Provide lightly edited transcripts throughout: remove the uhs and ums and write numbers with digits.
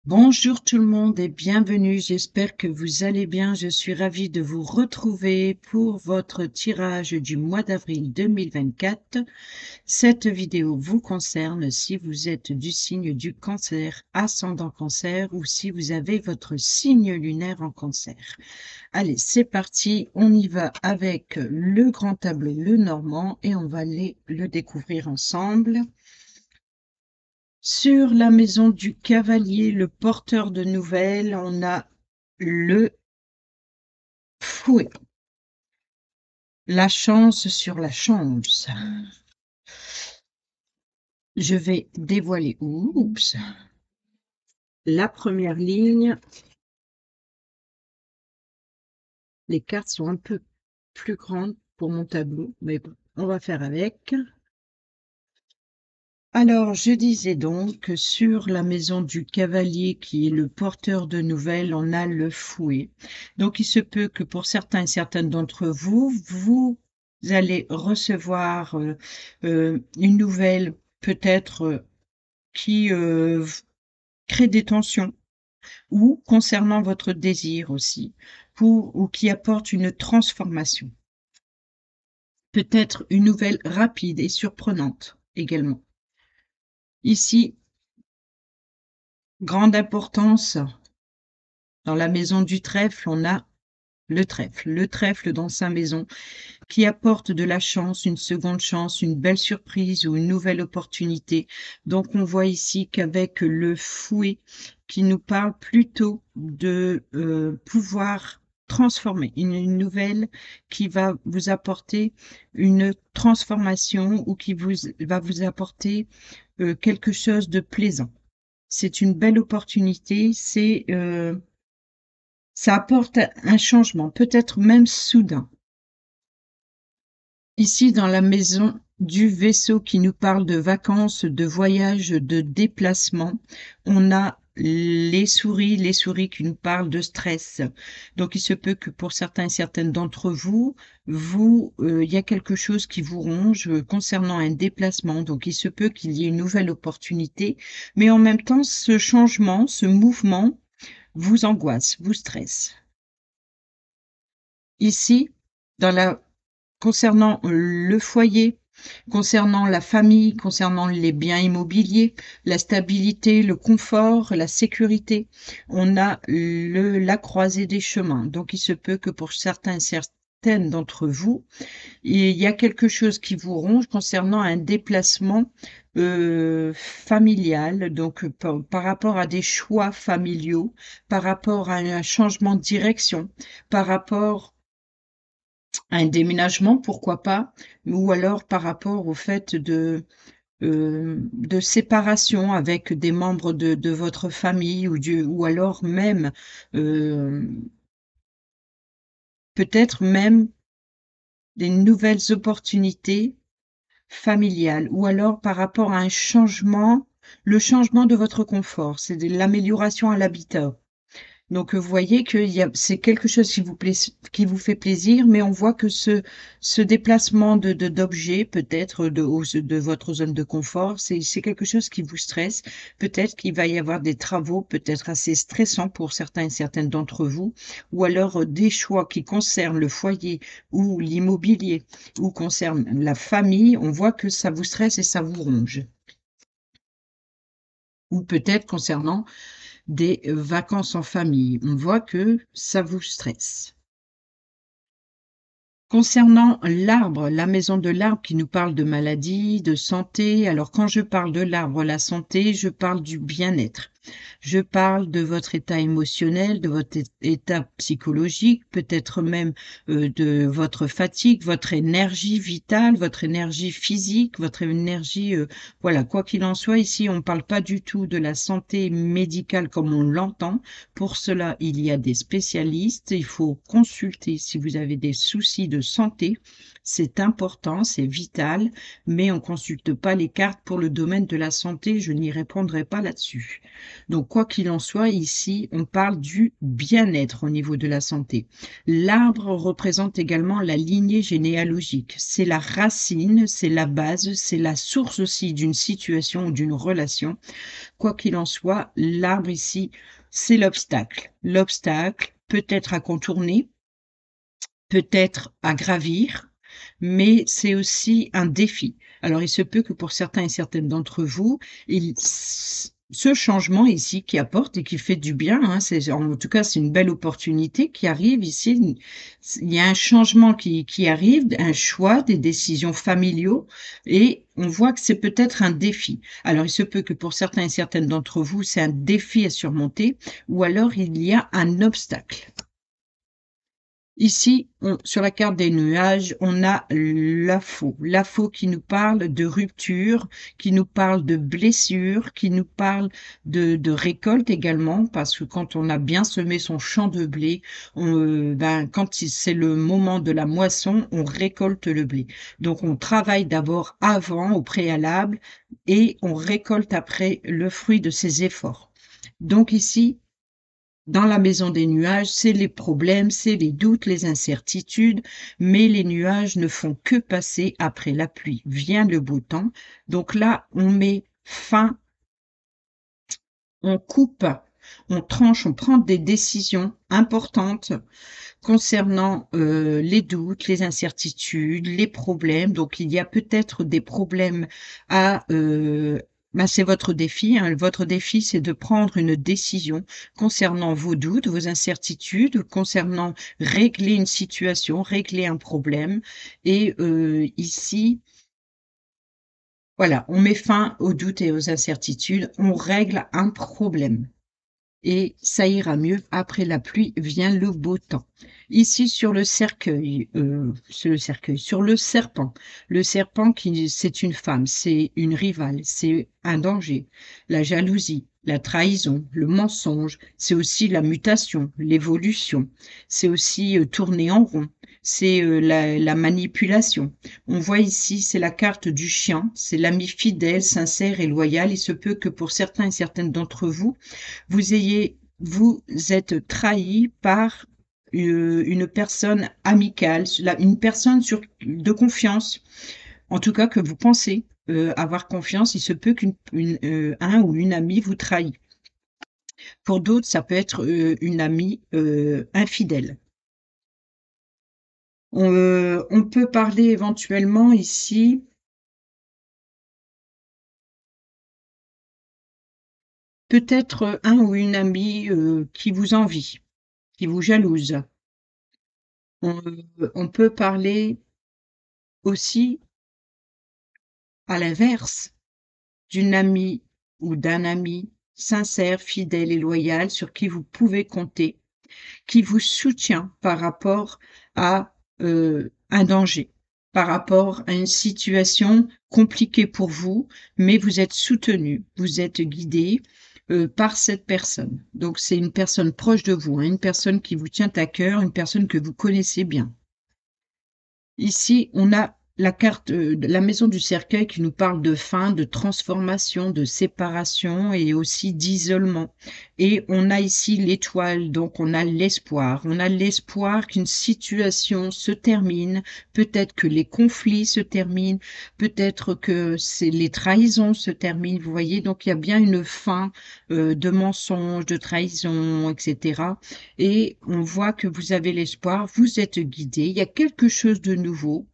Bonjour tout le monde et bienvenue, j'espère que vous allez bien. Je suis ravie de vous retrouver pour votre tirage du mois d'avril 2024. Cette vidéo vous concerne si vous êtes du signe du cancer, ascendant cancer ou si vous avez votre signe lunaire en cancer. Allez, c'est parti, on y va avec le grand tableau Lenormand et on va aller le découvrir ensemble. Sur la maison du cavalier, le porteur de nouvelles, on a le fouet. La chance sur la chance. Je vais dévoiler, oups, la première ligne. Les cartes sont un peu plus grandes pour mon tableau, mais bon, on va faire avec. Alors, je disais donc que sur la maison du cavalier, qui est le porteur de nouvelles, on a le fouet. Donc, il se peut que pour certains et certaines d'entre vous, vous allez recevoir une nouvelle peut-être qui crée des tensions ou concernant votre désir aussi, ou qui apporte une transformation. Peut-être une nouvelle rapide et surprenante également. Ici, grande importance, dans la maison du trèfle, on a le trèfle dans sa maison qui apporte de la chance, une seconde chance, une belle surprise ou une nouvelle opportunité. Donc on voit ici qu'avec le fouet qui nous parle plutôt de pouvoir transformer, une nouvelle qui va vous apporter une transformation ou qui va vous apporter quelque chose de plaisant. C'est une belle opportunité, ça apporte un changement, peut-être même soudain. Ici, dans la maison du vaisseau qui nous parle de vacances, de voyages, de déplacements, on a les souris qui nous parlent de stress. Donc, il se peut que pour certains et certaines d'entre vous, il y a quelque chose qui vous ronge concernant un déplacement. Donc, il se peut qu'il y ait une nouvelle opportunité, mais en même temps, ce changement, ce mouvement vous angoisse, vous stresse. Ici, concernant le foyer, concernant la famille, concernant les biens immobiliers, la stabilité, le confort, la sécurité, on a la croisée des chemins. Donc, il se peut que pour certains et certaines d'entre vous, il y a quelque chose qui vous ronge concernant un déplacement familial, donc par rapport à des choix familiaux, par rapport à un changement de direction, par rapport à un déménagement, pourquoi pas, ou alors par rapport au fait de séparation avec des membres de votre famille ou alors même peut-être même des nouvelles opportunités familiales ou alors par rapport à un changement, le changement de votre confort, c'est de l'amélioration à l'habitat. Donc, vous voyez que c'est quelque chose qui vous fait plaisir, mais on voit que ce déplacement d'objets, peut-être de votre zone de confort, c'est quelque chose qui vous stresse. Peut-être qu'il va y avoir des travaux, peut-être assez stressants pour certains et certaines d'entre vous, ou alors des choix qui concernent le foyer ou l'immobilier, ou concernent la famille. On voit que ça vous stresse et ça vous ronge. Ou peut-être concernant des vacances en famille. On voit que ça vous stresse. Concernant l'arbre, la maison de l'arbre qui nous parle de maladie, de santé. Alors quand je parle de l'arbre, la santé, je parle du bien-être. Je parle de votre état émotionnel, de votre état psychologique, peut-être même de votre fatigue, votre énergie vitale, votre énergie physique, votre énergie, voilà, quoi qu'il en soit, ici on ne parle pas du tout de la santé médicale comme on l'entend. Pour cela, il y a des spécialistes. Il faut consulter si vous avez des soucis de santé. C'est important, c'est vital, mais on ne consulte pas les cartes pour le domaine de la santé. Je n'y répondrai pas là-dessus. Donc quoi qu'il en soit, ici, on parle du bien-être au niveau de la santé. L'arbre représente également la lignée généalogique. C'est la racine, c'est la base, c'est la source aussi d'une situation ou d'une relation. Quoi qu'il en soit, l'arbre ici, c'est l'obstacle. L'obstacle peut être à contourner, peut-être à gravir, mais c'est aussi un défi. Alors il se peut que pour certains et certaines d'entre vous, il ce changement ici qui apporte et qui fait du bien, hein, c'est en tout cas, c'est une belle opportunité qui arrive ici. Il y a un changement qui arrive, un choix, des décisions familiaux et on voit que c'est peut-être un défi. Alors il se peut que pour certains et certaines d'entre vous, c'est un défi à surmonter ou alors il y a un obstacle. Ici, sur la carte des nuages, on a l'AFO. L'AFO qui nous parle de rupture, qui nous parle de blessure, qui nous parle de récolte également, parce que quand on a bien semé son champ de blé, quand c'est le moment de la moisson, on récolte le blé. Donc on travaille d'abord avant, au préalable, et on récolte après le fruit de ses efforts. Donc ici, dans la maison des nuages, c'est les problèmes, c'est les doutes, les incertitudes, mais les nuages ne font que passer après la pluie. Vient le beau temps. Donc là, on met fin, on coupe, on tranche, on prend des décisions importantes concernant les doutes, les incertitudes, les problèmes. Donc il y a peut-être des problèmes à c'est votre défi, hein. Votre défi, c'est de prendre une décision concernant vos doutes, vos incertitudes, concernant régler une situation, régler un problème. Et ici, voilà, on met fin aux doutes et aux incertitudes, on règle un problème et ça ira mieux. Après la pluie vient le beau temps. Ici sur le cercueil, sur le serpent qui c'est une femme, c'est une rivale, c'est un danger, la jalousie, la trahison, le mensonge, c'est aussi la mutation, l'évolution, c'est aussi tourner en rond, c'est la manipulation. On voit ici, c'est la carte du chien, c'est l'ami fidèle, sincère et loyal. Il se peut que pour certains et certaines d'entre vous, vous êtes trahi par une personne amicale, une personne de confiance, en tout cas que vous pensez avoir confiance. Il se peut qu'un ou une amie vous trahit. Pour d'autres, ça peut être une amie infidèle. On peut parler éventuellement ici, peut-être un ou une amie qui vous envie, qui vous jalouse. On peut parler aussi à l'inverse, d'une amie ou d'un ami sincère, fidèle et loyal sur qui vous pouvez compter, qui vous soutient par rapport à un danger, par rapport à une situation compliquée pour vous, mais vous êtes soutenu, vous êtes guidé par cette personne. Donc c'est une personne proche de vous, hein, une personne qui vous tient à cœur, une personne que vous connaissez bien. Ici, on a la carte de la maison du cercueil qui nous parle de fin, de transformation, de séparation et aussi d'isolement. Et on a ici l'étoile, donc on a l'espoir. On a l'espoir qu'une situation se termine, peut-être que les conflits se terminent, peut-être que les trahisons se terminent. Vous voyez, donc il y a bien une fin de mensonges, de trahisons, etc. Et on voit que vous avez l'espoir, vous êtes guidé, il y a quelque chose de nouveau.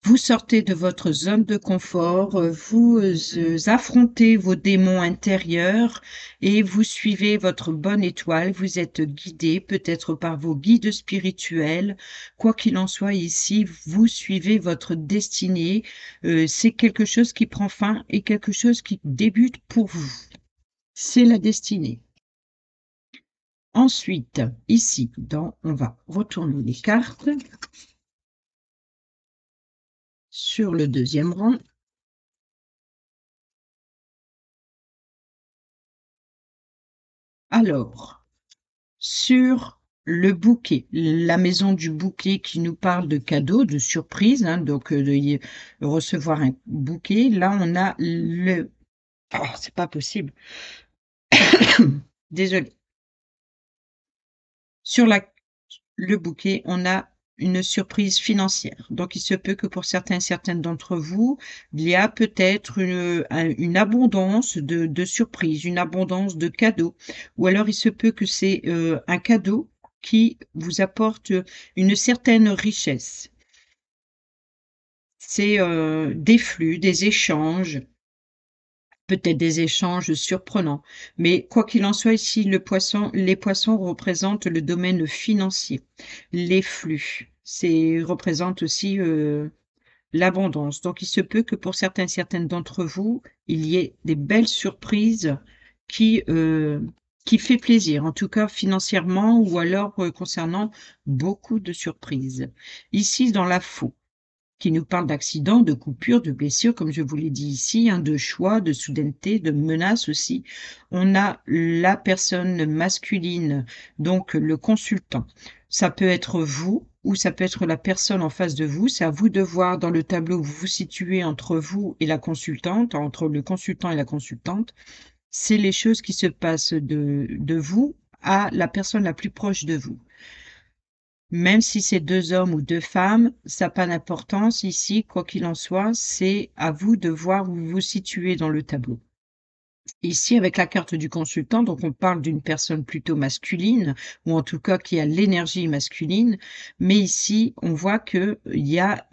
Vous sortez de votre zone de confort, vous affrontez vos démons intérieurs et vous suivez votre bonne étoile. Vous êtes guidé peut-être par vos guides spirituels. Quoi qu'il en soit ici, vous suivez votre destinée. C'est quelque chose qui prend fin et quelque chose qui débute pour vous. C'est la destinée. Ensuite, ici, on va retourner les cartes sur le deuxième rang. Alors, sur le bouquet, la maison du bouquet qui nous parle de cadeaux, de surprises, hein, donc de recevoir un bouquet. Là, on a le... Oh, c'est pas possible. Désolée. Sur le bouquet, on a une surprise financière. Donc il se peut que pour certaines d'entre vous, il y a peut-être une abondance de surprises, une abondance de cadeaux. Ou alors il se peut que c'est, un cadeau qui vous apporte, une certaine richesse. C'est, des flux, des échanges, peut-être des échanges surprenants. Mais quoi qu'il en soit, ici, les poissons représentent le domaine financier, les flux. C'est représente aussi, l'abondance. Donc il se peut que pour certaines d'entre vous, il y ait des belles surprises qui, qui fait plaisir, en tout cas financièrement ou alors, concernant beaucoup de surprises. Ici, dans la faux, qui nous parle d'accidents, de coupures, de blessures, comme je vous l'ai dit ici, hein, de choix, de soudaineté, de menaces aussi. On a la personne masculine, donc le consultant. Ça peut être vous ou ça peut être la personne en face de vous. C'est à vous de voir dans le tableau où vous vous situez entre vous et la consultante, entre le consultant et la consultante. C'est les choses qui se passent de vous à la personne la plus proche de vous. Même si c'est 2 hommes ou 2 femmes, ça n'a pas d'importance ici, quoi qu'il en soit, c'est à vous de voir où vous vous situez dans le tableau. Ici, avec la carte du consultant, donc on parle d'une personne plutôt masculine, ou en tout cas qui a l'énergie masculine, mais ici, on voit qu'il y a,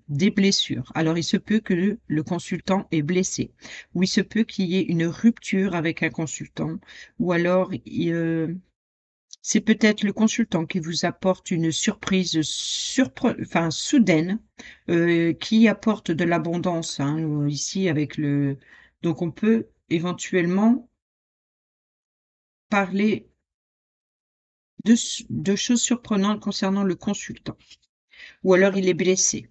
des blessures. Alors il se peut que le consultant est blessé, ou il se peut qu'il y ait une rupture avec un consultant, ou alors c'est peut-être le consultant qui vous apporte une surprise enfin soudaine, qui apporte de l'abondance, hein, ici avec le donc on peut éventuellement parler de choses surprenantes concernant le consultant ou alors il est blessé.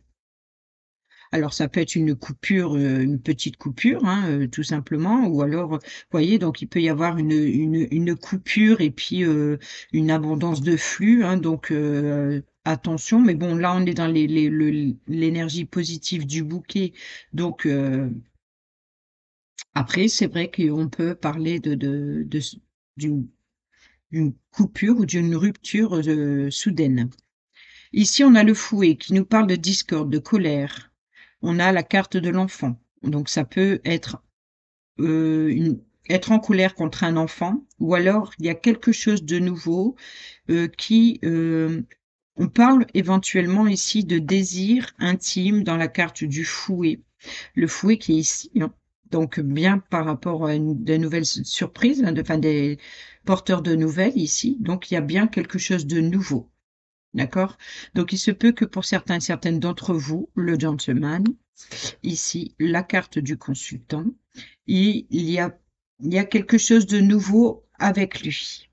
Alors ça peut être une coupure, une petite coupure, hein, tout simplement ou alors, voyez donc il peut y avoir une coupure et puis, une abondance de flux, hein, donc attention. Mais bon là on est dans l'énergie positive du bouquet donc après c'est vrai qu'on peut parler d'une d'une coupure ou d'une rupture, soudaine. Ici, on a le fouet qui nous parle de discorde, de colère. On a la carte de l'enfant. Donc ça peut être, une être en colère contre un enfant ou alors il y a quelque chose de nouveau, qui, on parle éventuellement ici de désir intime dans la carte du fouet. Le fouet qui est ici, hein, donc bien par rapport à des nouvelles surprises, hein, enfin des porteurs de nouvelles ici, donc il y a bien quelque chose de nouveau. D'accord? Donc il se peut que pour certaines d'entre vous, le gentleman, ici, la carte du consultant, il y a quelque chose de nouveau avec lui.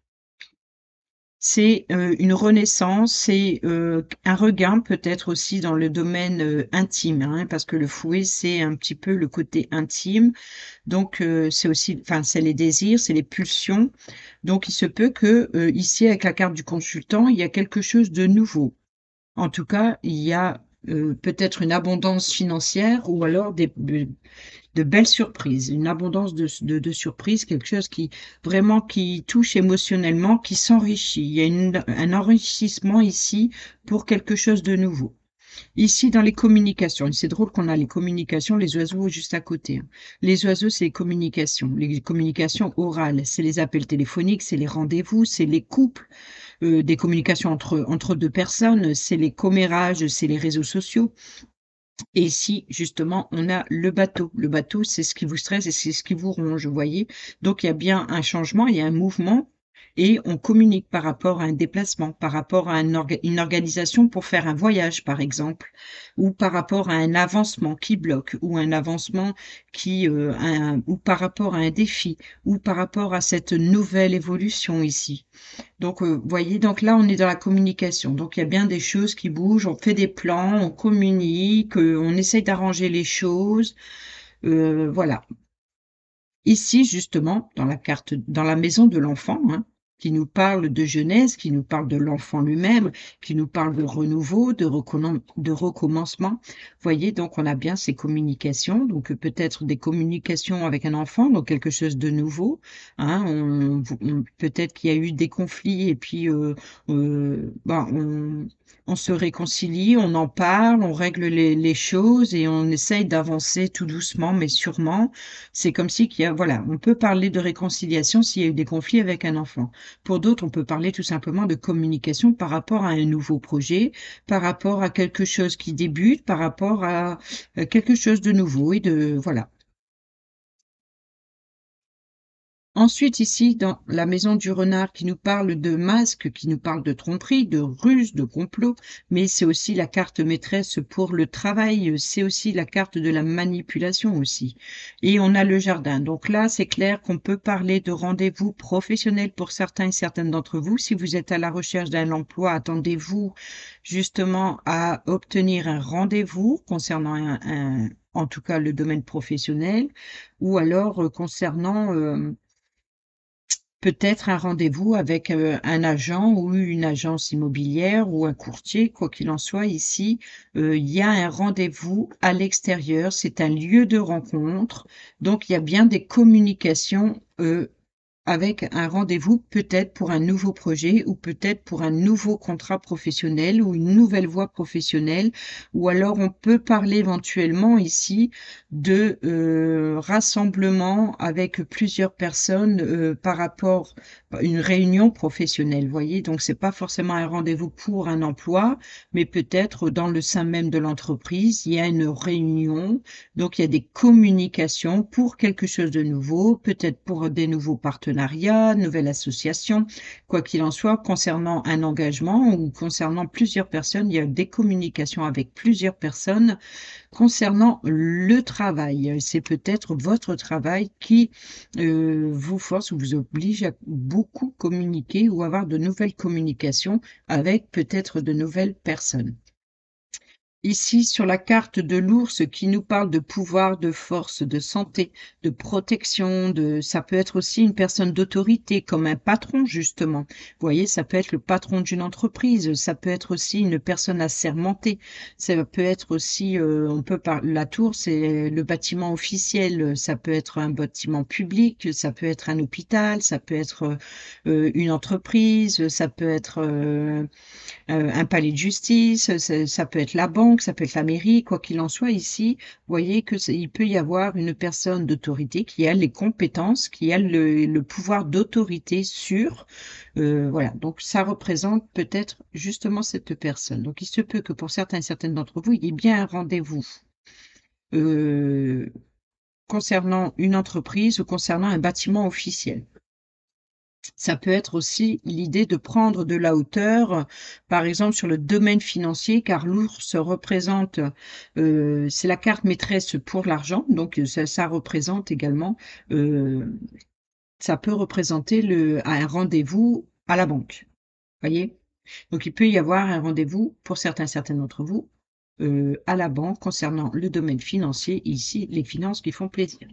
C'est, une renaissance, c'est, un regain peut-être aussi dans le domaine, intime, hein, parce que le fouet, c'est un petit peu le côté intime. Donc, c'est aussi enfin, c'est les désirs, c'est les pulsions. Donc il se peut que, ici, avec la carte du consultant, il y a quelque chose de nouveau. En tout cas, il y a, peut-être une abondance financière ou alors de belles surprises, une abondance de surprises, quelque chose qui vraiment qui touche émotionnellement, qui s'enrichit. Il y a un enrichissement ici pour quelque chose de nouveau. Ici, dans les communications, c'est drôle qu'on a les communications, les oiseaux juste à côté, hein. Les oiseaux, c'est les communications orales, c'est les appels téléphoniques, c'est les rendez-vous, c'est les couples, des communications entre 2 personnes, c'est les commérages, c'est les réseaux sociaux. Et ici, justement, on a le bateau. Le bateau, c'est ce qui vous stresse et c'est ce qui vous ronge, vous voyez? Donc il y a bien un changement, il y a un mouvement et on communique par rapport à un déplacement, par rapport à une organisation pour faire un voyage, par exemple, ou par rapport à un avancement qui bloque, ou un avancement ou par rapport à un défi, ou par rapport à cette nouvelle évolution ici. Donc, voyez, donc là, on est dans la communication. Donc, il y a bien des choses qui bougent. On fait des plans, on communique, on essaye d'arranger les choses. Voilà. Ici, justement, dans la maison de l'enfant, hein, qui nous parle de jeunesse, qui nous parle de l'enfant lui-même, qui nous parle de renouveau, de recommencement. Voyez, donc on a bien ces communications, donc peut-être des communications avec un enfant, donc quelque chose de nouveau, hein. Peut-être qu'il y a eu des conflits et puis, ben, on se réconcilie, on en parle, on règle les choses et on essaye d'avancer tout doucement mais sûrement. C'est comme si qu'il y a voilà, on peut parler de réconciliation s'il y a eu des conflits avec un enfant. Pour d'autres, on peut parler tout simplement de communication par rapport à un nouveau projet, par rapport à quelque chose qui débute, par rapport à, quelque chose de nouveau et de voilà. Ensuite, ici, dans la maison du renard qui nous parle de masques, qui nous parle de tromperie, de ruse, de complot, mais c'est aussi la carte maîtresse pour le travail, c'est aussi la carte de la manipulation aussi. Et on a le jardin. Donc là, c'est clair qu'on peut parler de rendez-vous professionnels pour certains et certaines d'entre vous. Si vous êtes à la recherche d'un emploi, attendez-vous justement à obtenir un rendez-vous concernant en tout cas le domaine professionnel, ou alors concernant peut-être un rendez-vous avec, un agent ou une agence immobilière ou un courtier, quoi qu'il en soit ici, il y a un rendez-vous à l'extérieur, c'est un lieu de rencontre, donc il y a bien des communications, avec un rendez-vous peut-être pour un nouveau projet ou peut-être pour un nouveau contrat professionnel ou une nouvelle voie professionnelle, ou alors on peut parler éventuellement ici de, rassemblement avec plusieurs personnes, par rapport à une réunion professionnelle, voyez? Donc c'est pas forcément un rendez-vous pour un emploi, mais peut-être dans le sein même de l'entreprise, il y a une réunion, donc il y a des communications pour quelque chose de nouveau, peut-être pour des nouveaux partenariats, nouvelle association. Quoi qu'il en soit, concernant un engagement ou concernant plusieurs personnes, il y a des communications avec plusieurs personnes. Concernant le travail, c'est peut-être votre travail qui, vous force ou vous oblige à beaucoup communiquer ou avoir de nouvelles communications avec peut-être de nouvelles personnes. Ici, sur la carte de l'ours qui nous parle de pouvoir, de force, de santé, de protection, ça peut être aussi une personne d'autorité, comme un patron, justement. Vous voyez, ça peut être le patron d'une entreprise, ça peut être aussi une personne assermentée, ça peut être aussi, la tour, c'est le bâtiment officiel, ça peut être un bâtiment public, ça peut être un hôpital, ça peut être, une entreprise, ça peut être, un palais de justice, ça peut être la banque, ça peut être la mairie, quoi qu'il en soit ici, vous voyez que il peut y avoir une personne d'autorité qui a les compétences, qui a le pouvoir d'autorité sur, voilà, donc ça représente peut-être justement cette personne. Donc il se peut que pour certains et certaines d'entre vous, il y ait bien un rendez-vous, heu, concernant une entreprise ou concernant un bâtiment officiel. Ça peut être aussi l'idée de prendre de la hauteur, par exemple sur le domaine financier, car l'ours représente, c'est la carte maîtresse pour l'argent, donc ça représente également, heu, ça peut représenter un rendez-vous à la banque, voyez? Donc il peut y avoir un rendez-vous pour certains, certaines d'entre vous, à la banque concernant le domaine financier, ici les finances qui font plaisir.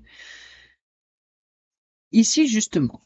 Ici justement,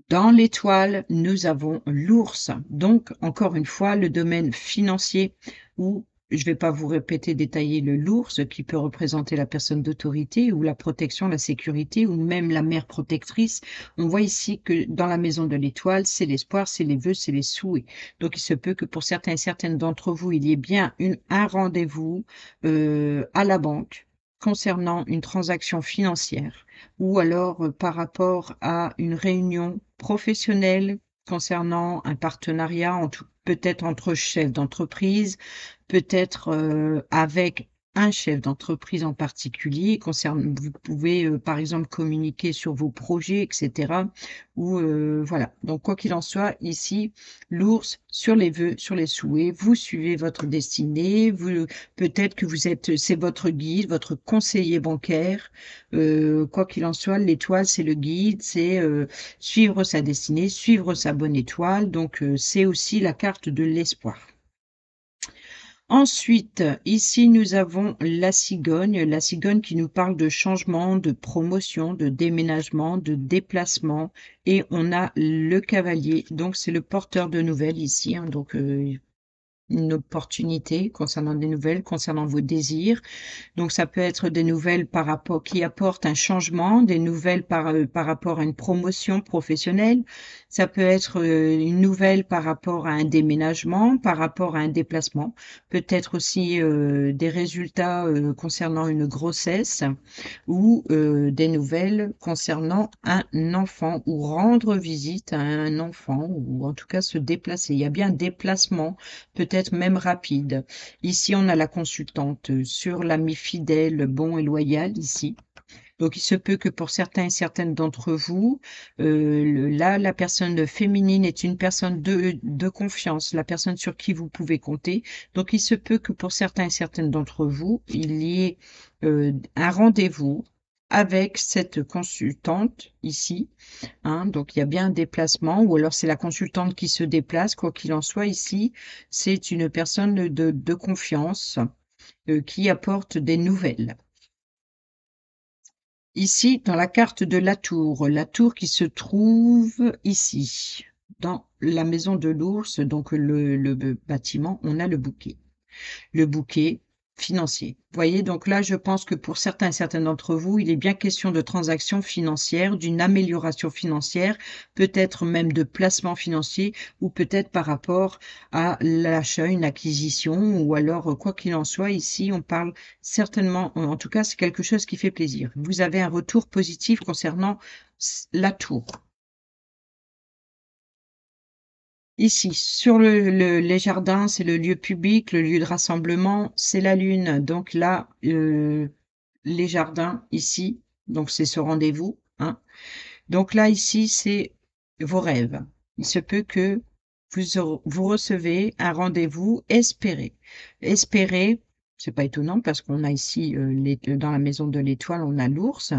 dans l'étoile, nous avons l'ours. Donc, encore une fois, le domaine financier où je ne vais pas vous répéter, détailler l'ours qui peut représenter la personne d'autorité ou la protection, la sécurité ou même la mère protectrice. On voit ici que dans la maison de l'étoile, c'est l'espoir, c'est les vœux, c'est les souhaits. Donc, il se peut que pour certains et certaines d'entre vous, il y ait bien un rendez-vous à la banque concernant une transaction financière ou alors, par rapport à une réunion professionnelle concernant un partenariat peut-être entre chefs d'entreprise, peut-être, avec un chef d'entreprise en particulier vous pouvez, par exemple, communiquer sur vos projets et cetera ou, voilà. Donc quoi qu'il en soit, ici, l'ours sur les vœux, sur les souhaits, vous suivez votre destinée, peut-être que c'est votre guide, votre conseiller bancaire, quoi qu'il en soit, l'étoile, c'est le guide, c'est, suivre sa destinée, suivre sa bonne étoile, donc c'est aussi la carte de l'espoir. Ensuite, ici, nous avons la cigogne qui nous parle de changement, de promotion, de déménagement, de déplacement. Et on a le cavalier, donc c'est le porteur de nouvelles ici, hein, donc une opportunité concernant des nouvelles, concernant vos désirs. Donc ça peut être des nouvelles par rapport qui apportent un changement, des nouvelles par rapport à une promotion professionnelle. Ça peut être une nouvelle par rapport à un déménagement, par rapport à un déplacement. Peut-être aussi des résultats concernant une grossesse ou des nouvelles concernant un enfant ou rendre visite à un enfant ou en tout cas se déplacer. Il y a bien un déplacement, peut-être même rapide. Ici, on a la consultante sur l'ami fidèle, bon et loyal, ici. Donc, il se peut que pour certains et certaines d'entre vous, là, la personne féminine est une personne de confiance, la personne sur qui vous pouvez compter. Donc, il se peut que pour certains et certaines d'entre vous, il y ait un rendez-vous avec cette consultante ici, hein. Donc, il y a bien un déplacement, ou alors c'est la consultante qui se déplace. Quoi qu'il en soit, ici, c'est une personne de confiance qui apporte des nouvelles. Ici, dans la carte de la tour qui se trouve ici, dans la maison de l'ours, donc le bâtiment, on a le bouquet financier. Vous voyez, donc là, je pense que pour certains et certaines d'entre vous, il est bien question de transactions financières, d'une amélioration financière, peut-être même de placement financier, ou peut-être par rapport à l'achat, une acquisition, ou alors, quoi qu'il en soit, ici, on parle certainement, en tout cas, c'est quelque chose qui fait plaisir. Vous avez un retour positif concernant la tour. Ici, sur les jardins, c'est le lieu public, le lieu de rassemblement, c'est la lune. Donc là, les jardins, ici, donc c'est ce rendez-vous, hein. Donc là, ici, c'est vos rêves. Il se peut que vous recevez un rendez-vous espéré. Espéré, c'est pas étonnant parce qu'on a ici, dans la maison de l'étoile, on a l'ours.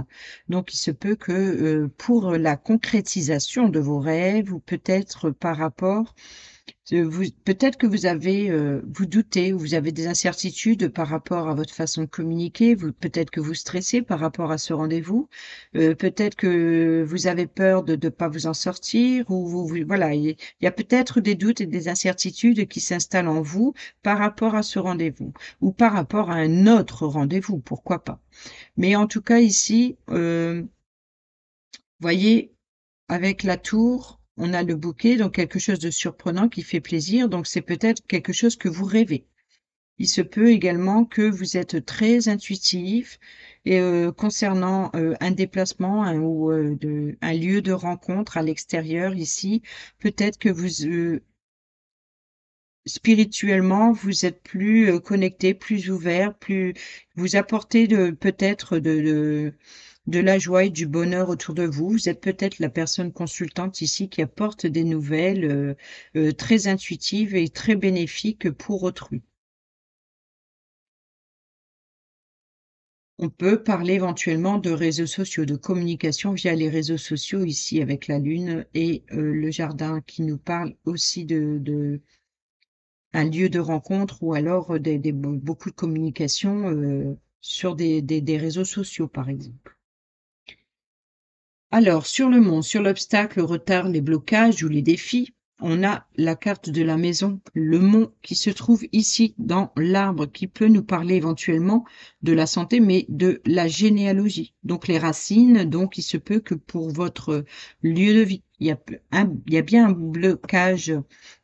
Donc, il se peut que pour la concrétisation de vos rêves ou peut-être par rapport peut-être que vous avez, vous doutez ou vous avez des incertitudes par rapport à votre façon de communiquer. Peut-être que vous stressez par rapport à ce rendez-vous. Peut-être que vous avez peur de ne pas vous en sortir ou voilà, il y a peut-être des doutes et des incertitudes qui s'installent en vous par rapport à ce rendez-vous ou par rapport à un autre rendez-vous, pourquoi pas. Mais en tout cas ici, voyez, avec la tour, on a le bouquet, donc quelque chose de surprenant qui fait plaisir, donc c'est peut-être quelque chose que vous rêvez. Il se peut également que vous êtes très intuitif et concernant un déplacement ou un lieu de rencontre à l'extérieur ici, peut-être que vous spirituellement vous êtes plus connecté, plus ouvert, plus vous apportez peut-être de la joie et du bonheur autour de vous. Vous êtes peut-être la personne consultante ici qui apporte des nouvelles très intuitives et très bénéfiques pour autrui. On peut parler éventuellement de réseaux sociaux, de communication via les réseaux sociaux ici avec la lune et le jardin qui nous parle aussi de un lieu de rencontre ou alors beaucoup de communication sur des réseaux sociaux, par exemple. Alors, sur le mont, sur l'obstacle, le retard, les blocages ou les défis, on a la carte de la maison, le mont qui se trouve ici dans l'arbre, qui peut nous parler éventuellement de la santé, mais de la généalogie. Donc les racines, donc il se peut que pour votre lieu de vie, il y a bien un blocage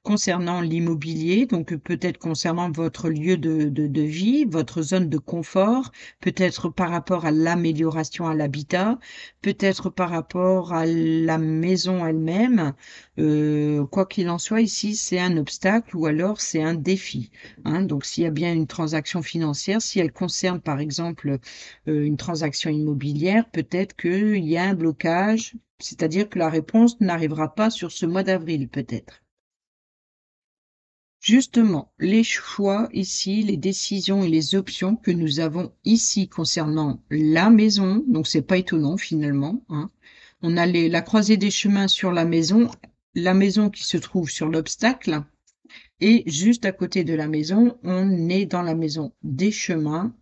concernant l'immobilier, donc peut-être concernant votre lieu de vie, votre zone de confort, peut-être par rapport à l'amélioration à l'habitat, peut-être par rapport à la maison elle-même. Quoi qu'il en soit, ici, c'est un obstacle ou alors c'est un défi, hein. Donc, s'il y a bien une transaction financière, si elle concerne par exemple une transaction immobilière, peut-être qu'il y a un blocage, c'est-à-dire que la réponse n'arrivera pas sur ce mois d'avril, peut-être. Justement, les choix ici, les décisions et les options que nous avons ici concernant la maison, donc c'est pas étonnant finalement, hein. On a la croisée des chemins sur la maison qui se trouve sur l'obstacle, Et juste à côté de la maison, on est dans la maison des chemins.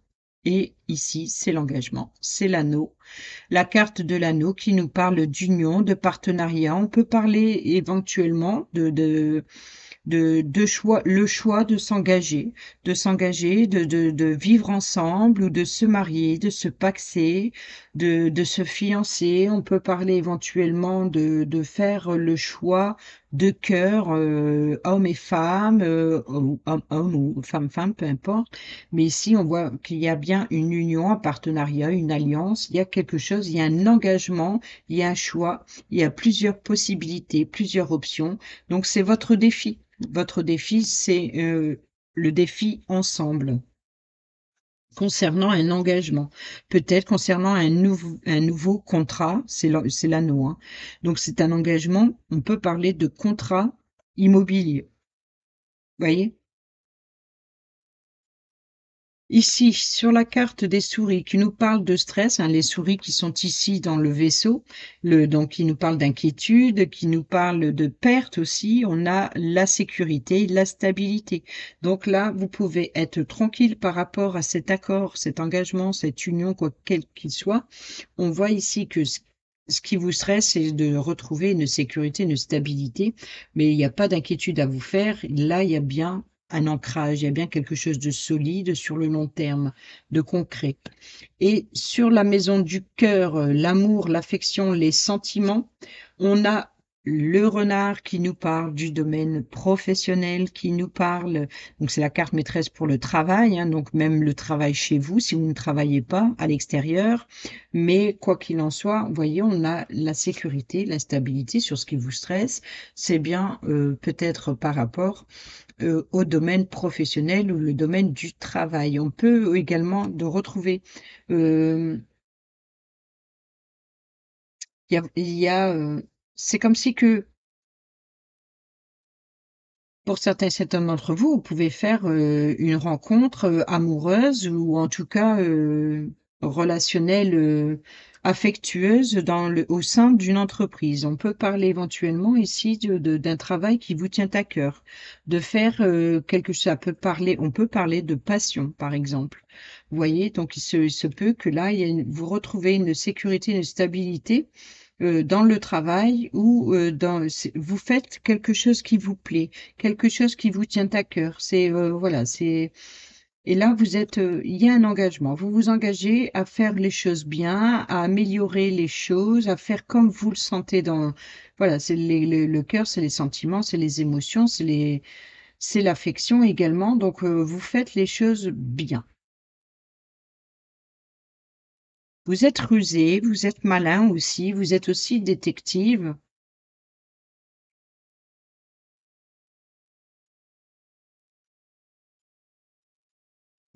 Et ici, c'est l'engagement, c'est l'anneau. La carte de l'anneau qui nous parle d'union, de partenariat. On peut parler éventuellement de choix, le choix de s'engager, de vivre ensemble ou de se marier, de se paxer, de se fiancer. On peut parler éventuellement de faire le choix de cœur, hommes et femmes, ou homme ou femme, peu importe. Mais ici, on voit qu'il y a bien une union, un partenariat, une alliance. Il y a quelque chose, il y a un engagement, il y a un choix, il y a plusieurs possibilités, plusieurs options. Donc, c'est votre défi. Votre défi, c'est le défi ensemble concernant un engagement, peut-être concernant un nouveau contrat, c'est l'anneau, hein. Donc c'est un engagement, on peut parler de contrat immobilier. Vous voyez? Ici, sur la carte des souris qui nous parle de stress, hein, les souris qui sont ici dans le vaisseau, donc qui nous parlent d'inquiétude, qui nous parlent de perte aussi, on a la sécurité, la stabilité. Donc là, vous pouvez être tranquille par rapport à cet accord, cet engagement, cette union, quoi quel qu'il soit. On voit ici que ce qui vous stresse, c'est de retrouver une sécurité, une stabilité, mais il n'y a pas d'inquiétude à vous faire. Là, il y a bien un ancrage, il y a bien quelque chose de solide sur le long terme, de concret. Et sur la maison du cœur, l'amour, l'affection, les sentiments, on a le renard qui nous parle du domaine professionnel, qui nous parle, donc c'est la carte maîtresse pour le travail, hein, donc même le travail chez vous, si vous ne travaillez pas à l'extérieur. Mais quoi qu'il en soit, vous voyez, on a la sécurité, la stabilité sur ce qui vous stresse. C'est bien peut-être par rapport au domaine professionnel ou le domaine du travail. On peut également de retrouver, c'est comme si que pour certains d'entre vous, vous pouvez faire une rencontre amoureuse ou en tout cas relationnelle, affectueuse au sein d'une entreprise. On peut parler éventuellement ici d'un travail qui vous tient à cœur, de faire quelque chose. On peut parler de passion, par exemple. Vous voyez, donc il se peut que là, vous retrouvez une sécurité, une stabilité dans le travail ou vous faites quelque chose qui vous plaît, quelque chose qui vous tient à cœur. Voilà, et là vous êtes, il y a un engagement. Vous vous engagez à faire les choses bien, à améliorer les choses, à faire comme vous le sentez voilà, c'est le cœur, c'est les sentiments, c'est les émotions, c'est l'affection également. Donc vous faites les choses bien. Vous êtes rusé, vous êtes malin aussi, vous êtes aussi détective.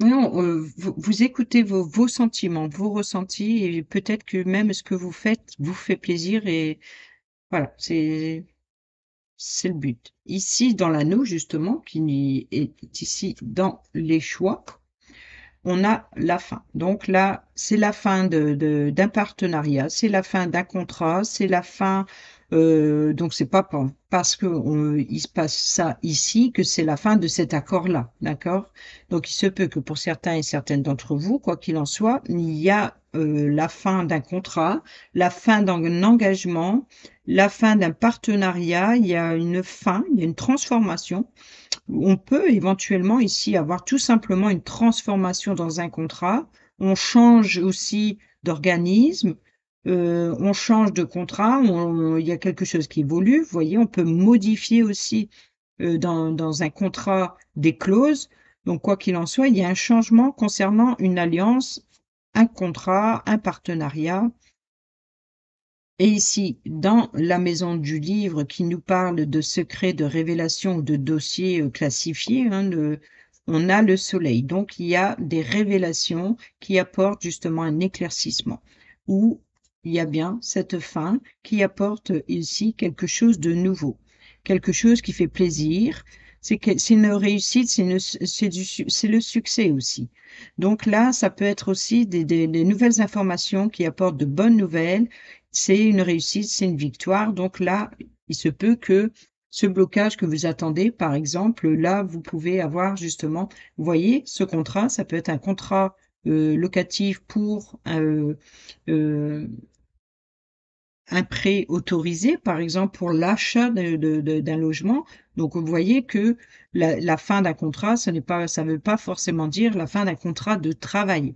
Non, vous écoutez vos sentiments, vos ressentis et peut-être que même ce que vous faites vous fait plaisir et voilà, c'est le but. Ici, dans l'anneau, justement, qui est ici dans les choix, on a la fin. Donc là, c'est la fin d'un partenariat, c'est la fin d'un contrat, c'est la fin. Donc c'est pas parce que il se passe ça ici que c'est la fin de cet accord-là, d'accord? Donc il se peut que pour certains et certaines d'entre vous, quoi qu'il en soit, il y a la fin d'un contrat, la fin d'un engagement, la fin d'un partenariat, il y a une fin, il y a une transformation. On peut éventuellement ici avoir tout simplement une transformation dans un contrat. On change aussi d'organisme, on change de contrat, il y a quelque chose qui évolue. Vous voyez, on peut modifier aussi dans un contrat des clauses. Donc, quoi qu'il en soit, il y a un changement concernant une alliance, un contrat, un partenariat. Et ici, dans la maison du livre qui nous parle de secrets, de révélations, de dossiers classifiés, hein, on a le soleil. Donc, il y a des révélations qui apportent justement un éclaircissement, où il y a bien cette fin qui apporte ici quelque chose de nouveau, quelque chose qui fait plaisir. C'est une réussite, c'est le succès aussi. Donc là, ça peut être aussi des nouvelles informations qui apportent de bonnes nouvelles, c'est une réussite, c'est une victoire. Donc là, il se peut que ce blocage que vous attendez, par exemple, là, vous pouvez avoir justement, vous voyez, ce contrat, ça peut être un contrat, locatif pour, un prêt autorisé, par exemple, pour l'achat d'un logement. Donc vous voyez que la fin d'un contrat, ça ne veut pas forcément dire la fin d'un contrat de travail.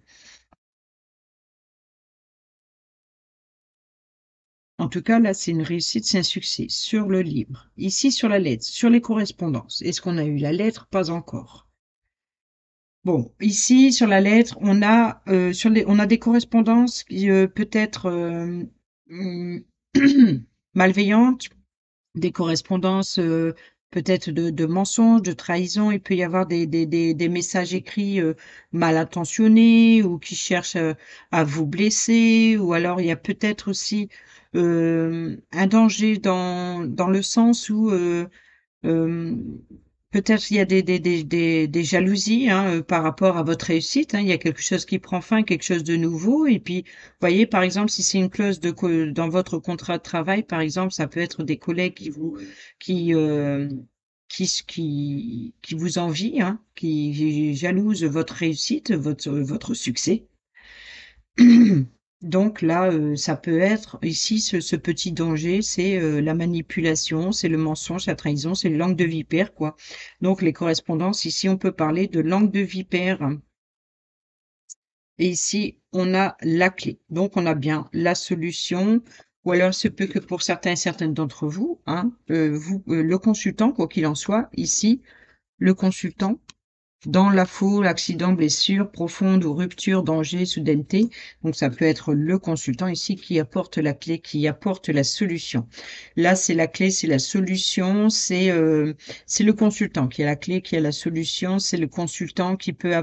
En tout cas, là, c'est une réussite, c'est un succès sur le livre. Ici, sur la lettre, sur les correspondances. Est-ce qu'on a eu la lettre? Pas encore. Bon, ici, sur la lettre, on a des correspondances qui, peut-être, mmh, malveillantes, des correspondances, peut-être de mensonges, de trahison. Il peut y avoir des messages écrits, mal intentionnés ou qui cherchent, à vous blesser, ou alors il y a peut-être aussi, un danger dans le sens où, Hem, peut-être il y a des jalousies, hein, par rapport à votre réussite, hein. Il y a quelque chose qui prend fin, quelque chose de nouveau, et puis, vous voyez, par exemple, si c'est une clause de co dans votre contrat de travail, par exemple, ça peut être des collègues qui, qui vous envient, hein, qui jalousent votre réussite, votre succès. Donc là, ça peut être ici ce petit danger, c'est, la manipulation, c'est le mensonge, la trahison, c'est le langue de vipère, quoi. Donc les correspondances, ici, on peut parler de langue de vipère, et ici, on a la clé. Donc on a bien la solution, ou alors il se peut que pour certains et certaines d'entre vous, hein, le consultant, quoi qu'il en soit, ici, le consultant dans la foule, accident, blessure profonde ou rupture, danger, soudaineté. Donc ça peut être le consultant ici qui apporte la clé, qui apporte la solution. Là, c'est la clé, c'est la solution, c'est le consultant qui a la clé, qui a la solution, c'est le consultant qui peut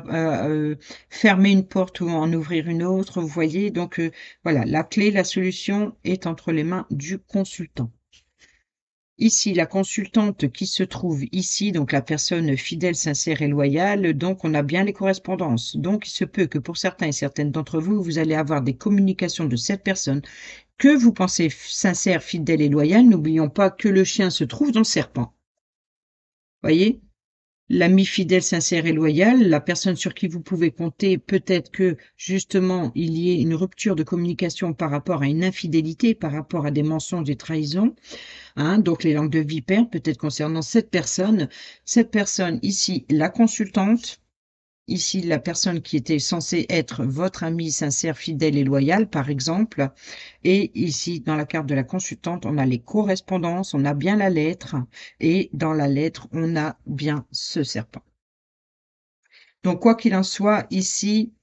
fermer une porte ou en ouvrir une autre, vous voyez. Donc voilà, la clé, la solution est entre les mains du consultant. Ici, la consultante qui se trouve ici, donc la personne fidèle, sincère et loyale, donc on a bien les correspondances. Donc il se peut que pour certains et certaines d'entre vous, vous allez avoir des communications de cette personne que vous pensez sincère, fidèle et loyale. N'oublions pas que le chien se trouve dans le serpent. Voyez? L'ami fidèle, sincère et loyal, la personne sur qui vous pouvez compter, peut-être que justement il y ait une rupture de communication par rapport à une infidélité, par rapport à des mensonges, des trahisons. Hein, donc les langues de vipère, peut-être concernant cette personne ici, la consultante, ici la personne qui était censée être votre amie sincère, fidèle et loyale, par exemple, et ici dans la carte de la consultante, on a les correspondances, on a bien la lettre, et dans la lettre, on a bien ce serpent. Donc quoi qu'il en soit, ici,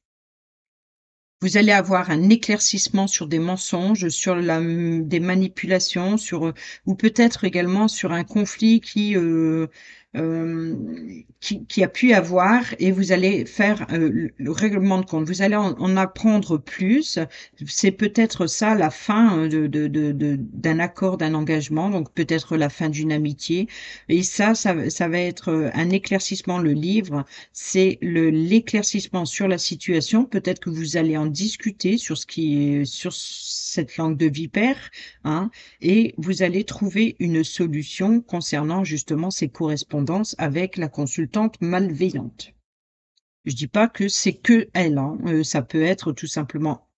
vous allez avoir un éclaircissement sur des mensonges, sur des manipulations, ou peut-être également sur un conflit qui a pu avoir, et vous allez faire, le règlement de compte. Vous allez en apprendre plus. C'est peut-être ça la fin, d'un accord, d'un engagement, donc peut-être la fin d'une amitié, et ça va être, un éclaircissement. Le livre, c'est l'éclaircissement sur la situation. Peut-être que vous allez en discuter sur cette langue de vipère, hein, et vous allez trouver une solution concernant justement ces correspondances avec la consultante malveillante. Je dis pas que c'est que elle, hein, ça peut être tout simplement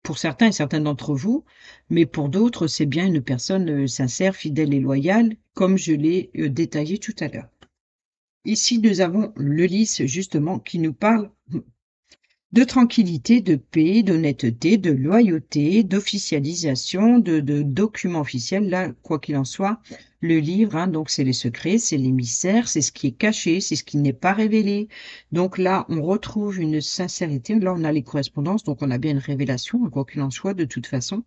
pour certains et certaines d'entre vous, mais pour d'autres, c'est bien une personne, sincère, fidèle et loyale, comme je l'ai, détaillé tout à l'heure. Ici, nous avons le lys justement qui nous parle de tranquillité, de paix, d'honnêteté, de loyauté, d'officialisation, de documents officiels. Là, quoi qu'il en soit, le livre, hein, donc c'est les secrets, c'est les mystères, c'est ce qui est caché, c'est ce qui n'est pas révélé. Donc là, on retrouve une sincérité. Là, on a les correspondances, donc on a bien une révélation, hein, quoi qu'il en soit, de toute façon.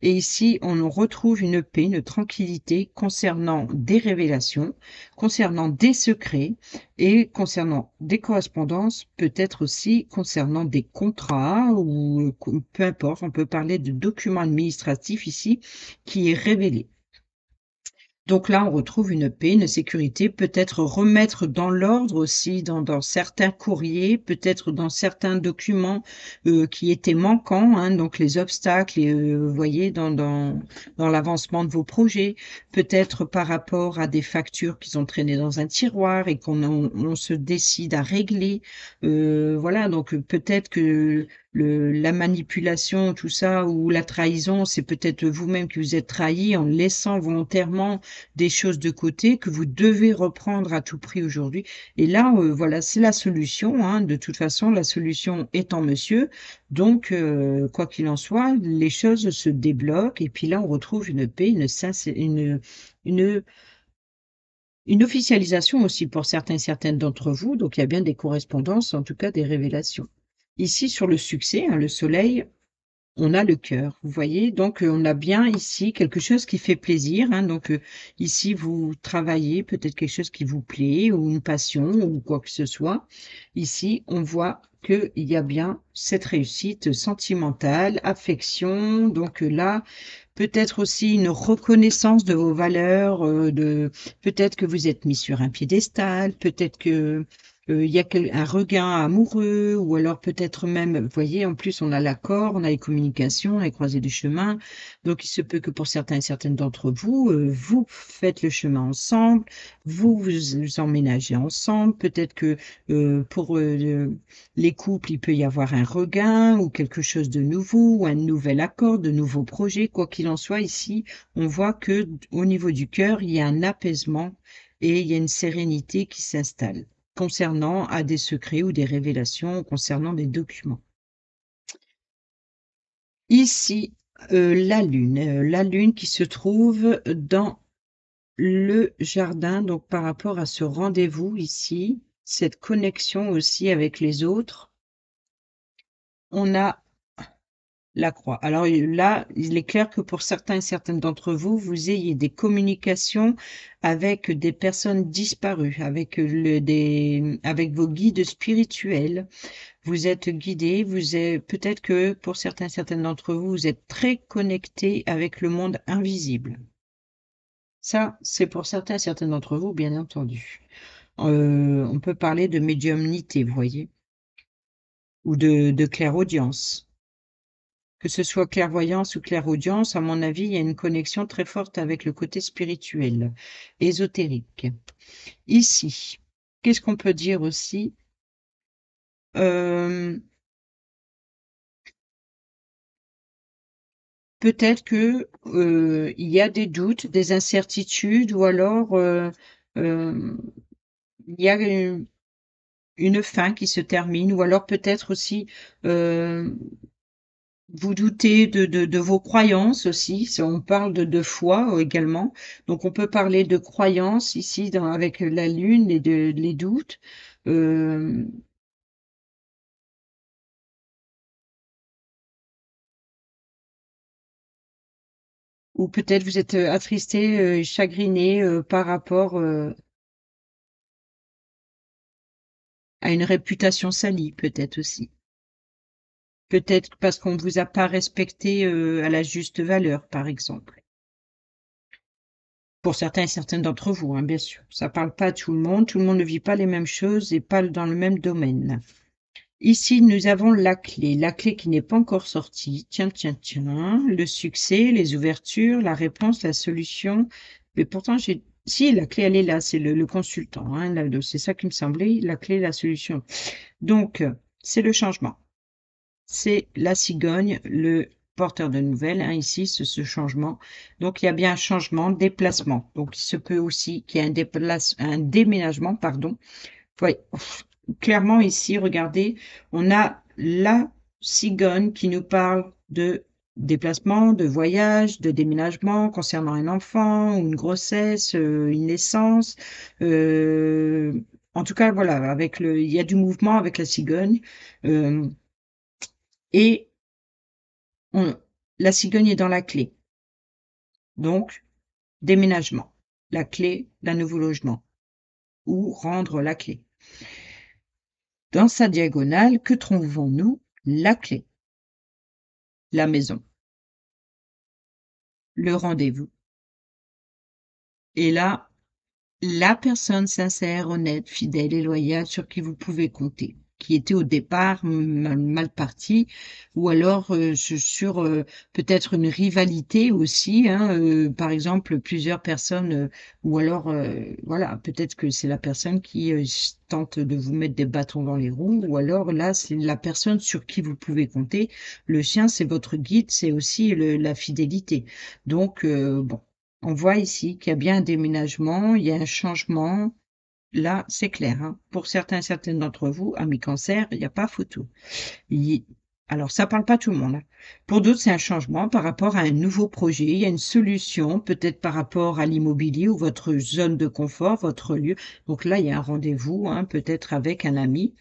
Et ici, on retrouve une paix, une tranquillité concernant des révélations, concernant des secrets, et concernant des correspondances, peut-être aussi concernant des contrats, ou peu importe, on peut parler de documents administratifs ici qui est révélé. Donc là, on retrouve une paix, une sécurité, peut-être remettre dans l'ordre aussi dans certains courriers, peut-être dans certains documents, qui étaient manquants, hein, donc les obstacles et vous voyez dans l'avancement de vos projets. Peut-être par rapport à des factures qui sont traînées dans un tiroir et qu'on se décide à régler. Voilà, donc peut-être que la manipulation, tout ça ou la trahison, c'est peut-être vous-même qui vous êtes trahi en laissant volontairement des choses de côté que vous devez reprendre à tout prix aujourd'hui. Et là, voilà, c'est la solution, hein. De toute façon, la solution est en monsieur. Donc, quoi qu'il en soit, les choses se débloquent et puis là, on retrouve une paix, une une officialisation aussi pour certains et certaines d'entre vous. Donc, il y a bien des correspondances, en tout cas des révélations. Ici, sur le succès, hein, le soleil, on a le cœur, vous voyez? Donc, on a bien ici quelque chose qui fait plaisir, hein, donc, ici vous travaillez peut-être quelque chose qui vous plaît ou une passion ou quoi que ce soit. Ici, on voit qu'il y a bien cette réussite sentimentale, affection, donc, là, peut-être aussi une reconnaissance de vos valeurs, peut-être que vous êtes mis sur un piédestal, peut-être que, il y a un regain amoureux ou alors peut-être même, vous voyez, en plus on a l'accord, on a les communications, on a les croisées du chemin. Donc il se peut que pour certains et certaines d'entre vous, vous faites le chemin ensemble, vous emménagez ensemble, peut-être que, pour, les couples, il peut y avoir un regain ou quelque chose de nouveau ou un nouvel accord, de nouveaux projets. Quoi qu'il en soit, ici, on voit que au niveau du cœur, il y a un apaisement et il y a une sérénité qui s'installe concernant à des secrets ou des révélations concernant des documents. Ici, la lune qui se trouve dans le jardin, donc par rapport à ce rendez-vous ici, cette connexion aussi avec les autres, on a la croix. Alors là, il est clair que pour certains et certaines d'entre vous, vous ayez des communications avec des personnes disparues, avec avec vos guides spirituels. Vous êtes guidés, vous êtes, peut-être que pour certains et certaines d'entre vous, vous êtes très connectés avec le monde invisible. Ça, c'est pour certains et certaines d'entre vous, bien entendu. On peut parler de médiumnité, vous voyez, ou de clairaudience. Que ce soit clairvoyance ou clairaudience, à mon avis, il y a une connexion très forte avec le côté spirituel, ésotérique. Ici, qu'est-ce qu'on peut dire aussi? Hem, peut-être que, il y a des doutes, des incertitudes ou alors, hem, il y a une fin qui se termine ou alors peut-être aussi, hem vous doutez de vos croyances aussi, on parle de foi, également. Donc on peut parler de croyances ici avec la lune et les doutes. Hem, ou peut-être vous êtes, attristé, et chagriné, par rapport, à une réputation salie, peut-être aussi. Peut-être parce qu'on ne vous a pas respecté, à la juste valeur, par exemple. Pour certains et certaines d'entre vous, hein, bien sûr. Ça parle pas à tout le monde ne vit pas les mêmes choses et pas dans le même domaine. Ici, nous avons la clé qui n'est pas encore sortie. Tiens, tiens, tiens, le succès, les ouvertures, la réponse, la solution. Mais pourtant, si, la clé, elle est là, c'est le consultant, hein, c'est ça qui me semblait, la clé, la solution. Donc, c'est le changement. C'est la cigogne, le porteur de nouvelles, hein, ici, ce changement. Donc, il y a bien un changement, déplacement. Donc, il se peut aussi qu'il y ait un déménagement, pardon. Oui, clairement ici, regardez, on a la cigogne qui nous parle de déplacement, de voyage, de déménagement concernant un enfant ou une grossesse, une naissance. En tout cas, voilà, il y a du mouvement avec la cigogne. euh, et on- la cigogne est dans la clé. Donc, déménagement. La clé d'un nouveau logement ou rendre la clé. Dans sa diagonale, que trouvons-nous? La clé, la maison, le rendez-vous, Et là, la personne sincère, honnête, fidèle et loyale sur qui vous pouvez compter, qui était au départ mal partie, ou alors sur peut-être une rivalité aussi, hein, par exemple plusieurs personnes, ou alors voilà, peut-être que c'est la personne qui tente de vous mettre des bâtons dans les roues, ou alors là c'est la personne sur qui vous pouvez compter. Le chien, c'est votre guide, c'est aussi la fidélité. Donc bon. On voit ici qu'il y a bien un déménagement, il y a un changement. Là, c'est clair, hein. Pour certains et certaines d'entre vous, amis cancer, il n'y a pas photo. Il- Alors, ça parle pas tout le monde, hein. Pour d'autres, c'est un changement par rapport à un nouveau projet. Il y a une solution, peut-être par rapport à l'immobilier ou votre zone de confort, votre lieu. Donc là, il y a un rendez-vous, hein, peut-être avec un ami.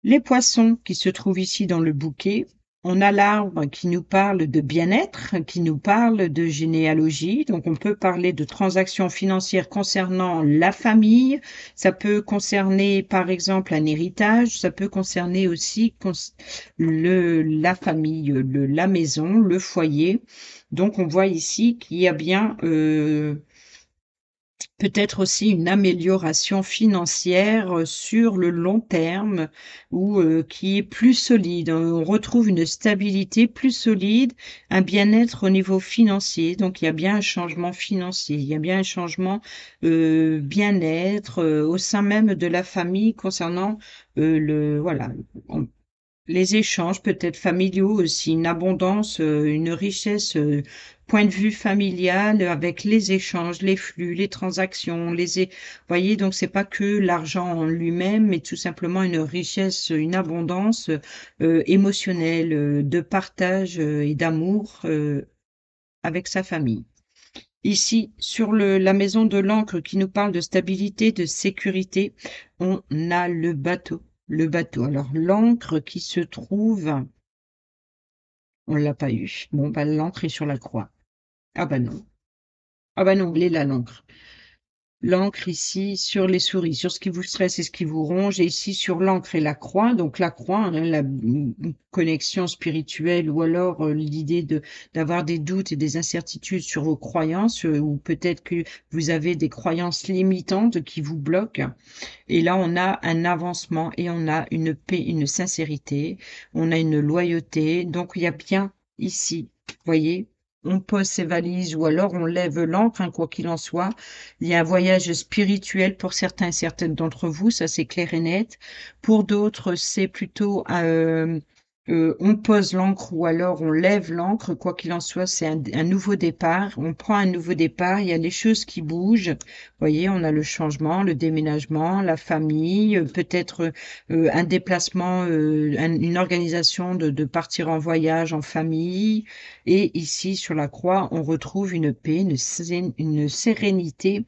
Les poissons qui se trouvent ici dans le bouquet, on a l'arbre qui nous parle de bien-être, qui nous parle de généalogie. Donc, on peut parler de transactions financières concernant la famille. Ça peut concerner, par exemple, un héritage. Ça peut concerner aussi la famille, la maison, le foyer. Donc, on voit ici qu'il y a bien peut-être aussi une amélioration financière, sur le long terme ou, qui est plus solide. On retrouve une stabilité plus solide, un bien-être au niveau financier. Donc il y a bien un changement financier, il y a bien un changement, bien-être, au sein même de la famille concernant, le voilà, les échanges peut-être familiaux aussi, une abondance, une richesse, point de vue familial avec les échanges, les flux, les transactions, voyez, donc c'est pas que l'argent en lui-même, mais tout simplement une richesse, une abondance, émotionnelle, de partage, et d'amour, avec sa famille. Ici, sur la maison de l'encre qui nous parle de stabilité, de sécurité, on a le bateau. Le bateau. Alors, l'encre qui se trouve, on l'a pas eu. Bon, bah, l'encre est sur la croix. Ah bah non. Ah bah non, elle est là, l'encre. L'encre ici sur les souris, sur ce qui vous stresse et ce qui vous ronge, et ici sur l'encre et la croix. Donc la croix, hein, la connexion spirituelle, ou alors l'idée d'avoir des doutes et des incertitudes sur vos croyances, ou peut-être que vous avez des croyances limitantes qui vous bloquent. Et là, on a un avancement et on a une paix, une sincérité, on a une loyauté. Donc il y a bien ici, voyez, on pose ses valises ou alors on lève l'ancre, hein, quoi qu'il en soit. Il y a un voyage spirituel pour certains et certaines d'entre vous, ça c'est clair et net. Pour d'autres, c'est plutôt on pose l'ancre ou alors on lève l'ancre, quoi qu'il en soit, c'est un nouveau départ. On prend un nouveau départ, il y a les choses qui bougent. Vous voyez, on a le changement, le déménagement, la famille, peut-être un déplacement, une organisation de partir en voyage en famille. Et ici, sur la croix, on retrouve une paix, une sérénité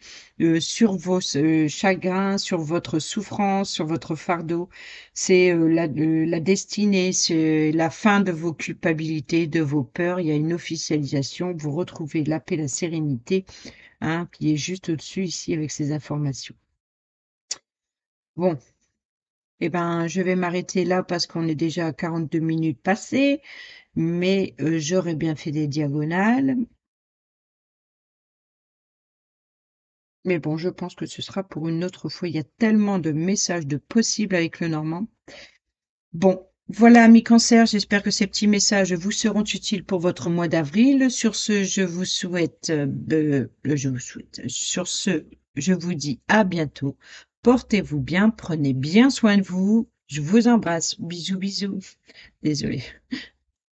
sur vos chagrins, sur votre souffrance, sur votre fardeau. C'est la destinée, c'est la fin de vos culpabilités, de vos peurs. Il y a une officialisation. Vous retrouvez la paix, la sérénité, hein, qui est juste au-dessus ici avec ces informations. Bon, eh ben, je vais m'arrêter là parce qu'on est déjà à 42 minutes passées, mais j'aurais bien fait des diagonales. Mais bon, je pense que ce sera pour une autre fois. Il y a tellement de messages de possibles avec le normand. Bon, voilà, amis cancer, j'espère que ces petits messages vous seront utiles pour votre mois d'avril. Sur ce, sur ce, je vous dis à bientôt. Portez-vous bien, prenez bien soin de vous. Je vous embrasse. Bisous, bisous. Désolée.